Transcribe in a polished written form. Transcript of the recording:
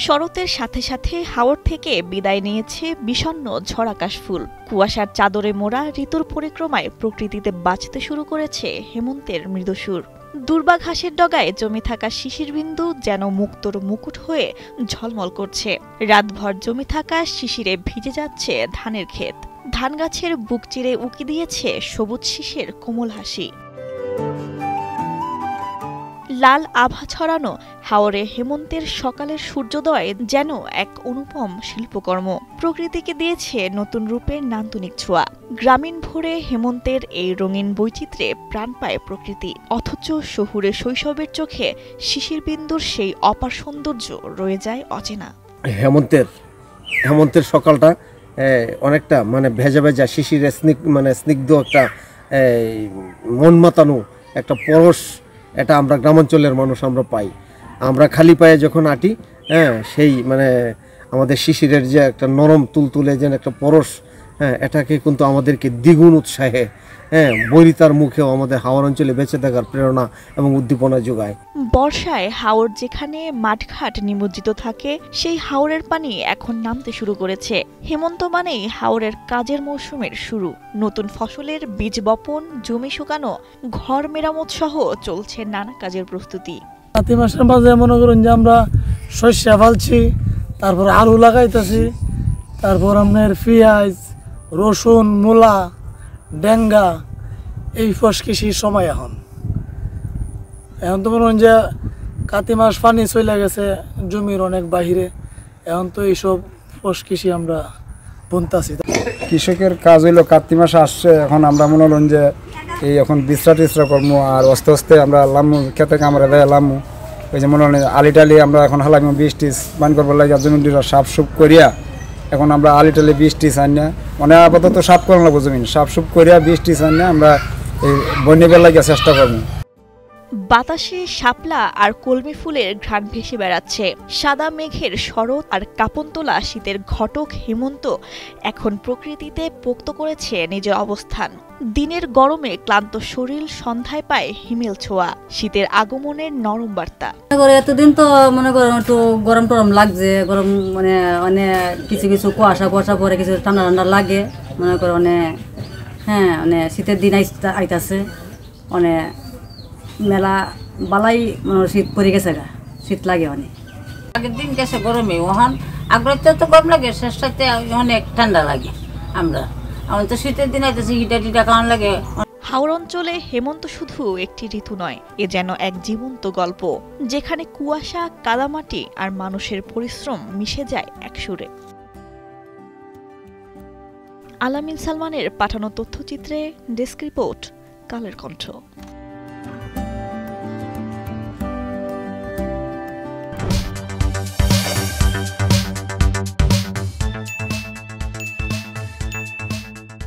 শরতের সাথে সাথে হাওর থেকে বিদায় নিয়েছে বিষণ্ণ ঝড়াকাশ ফুল। কুয়াশার চাদরে মোড়া ঋতুর পরিক্রমায় প্রকৃতিতে বাঁচতে শুরু করেছে হেমন্তের মৃদুসুর। দুর্বা ঘাসের ডগায় জমে থাকা শিশির বিন্দু যেন মুক্তোর মুকুট হয়ে ঝলমল করছে। রাতভর জমে থাকা শিশিরে ভিজে যাচ্ছে ধানের ক্ষেত। ধান গাছের বুক চিরে উকি দিয়েছে সবুজ শীষের কোমল হাসি। লাল আভা ছড়ানো হাওরে হেমন্তের সকালের সূর্যোদয় যেন এক অনুপম শিল্পকর্ম। প্রকৃতিকে দিয়েছে নতুন রূপের নান্দনিক ছোঁয়া। গ্রামীণ ভোরে হেমন্তের এই রঙিন বৈচিত্র্যে প্রাণ পায় প্রকৃতি, অথচ শহুরে শৈশবের চোখে শিশির বিন্দুর সেই অপার সৌন্দর্য রয়ে যায় অচেনা। হেমন্তের সকালটা অনেকটা ভেজা ভেজা শিশিরের স্নিগ্ধ একটা মন মাতানো একটা পরশ, এটা আমরা গ্রামাঞ্চলের মানুষ আমরা পাই। আমরা খালি পায়ে যখন আঁটি, সেই আমাদের শিশিরের যে একটা নরম তুলতুলে যেন একটা পরশ, এটাকে কিন্তু আমাদেরকে দ্বিগুণ উৎসাহে বৈরিতার মুখেও আমাদের হাওর অঞ্চলে বেঁচে থাকার প্রেরণা এবং উদ্দীপনা যোগায়। বর্ষায় হাওর যেখানে মাঠঘাট নিমজ্জিত থাকে, সেই হাওরের পানি এখন নামতে শুরু করেছে। হেমন্ত মানেই হাওরের কাজের মৌসুমের শুরু। নতুন ফসলের বীজ বপন, জমি শুকানো, ঘর মেরামত সহ চলছে নানা কাজের প্রস্তুতি। কাতি মাসের মাঝে মনে করুন যে আমরা শস্য ফেলছি, তারপর আলু লাগাইতেছি, তারপর আপনার পেঁয়াজ, রসুন, মূলা, ডেঙ্গা, এই ফসকৃষির সময়। এখন তো মনে হয় যে কাতি মাস পানি চলে গেছে জমির অনেক বাহিরে, এখন তো এইসব ফসকৃষি আমরা বুনতাছি। কৃষকের কাজ হইলো কাতি মাস আসছে, এখন আমরা মনে হলেন যে এই এখন বিশ্রা করবো, আর আস্তে আস্তে আমরা লামু খেতে কামড়ে দেয় লামু। ওই যে মনে হলেন আলি টালি আমরা এখন হালামি বৃষ্টিস বান করবার লাগে জমি সাফ সুপ করিয়া, এখন আমরা আলি টালি বৃষ্টি চাই না, আপাতত সাফ করা লাগবো জমিন, সাফ সুপ করিয়া বৃষ্টি চাই না, আমরা এই বন্যবের লাগে চেষ্টা করবো। বাতাসে শাপলা আর কলমি ফুলের ঘ্রাণ ভেসে বেড়াচ্ছে। সাদা মেঘের শরৎ আর কাঁপন তোলা শীতের ঘটক হেমন্ত এখন প্রকৃতিতে পোক্ত করেছে নিজের অবস্থান। দিনের গরমে ক্লান্ত শরীর সন্ধ্যায় পায় হিমেল ছোঁয়া, শীতের আগমনের নরম বার্তা। এতদিন তো মনে করো একটু গরম টরম লাগছে, গরম কিছু কুয়াশা পরে কিছু ঠান্ডা ঠান্ডা লাগে, মনে করো শীতের দিন আইতাছে, মেলা বালাই শীত পড়ে গেছে, শীত লাগে আগের দিন গেছে গরমে, ওখান আগ্রহতে তো গরম লাগে, শেষটাতে অনেক ঠান্ডা লাগে। আমরা এখন তো শীতের দিন আইতেছে, হিটা কারণ লাগে। হাওর অঞ্চলে হেমন্ত শুধু একটি ঋতু নয়, এ যেন এক জীবন্ত গল্প, যেখানে কুয়াশা, কাদামাটি আর মানুষের পরিশ্রম মিশে যায় এক সুরে। আলামিন সালমানের পাঠানো তথ্যচিত্রে ডেস্ক রিপোর্ট, কালের কণ্ঠ।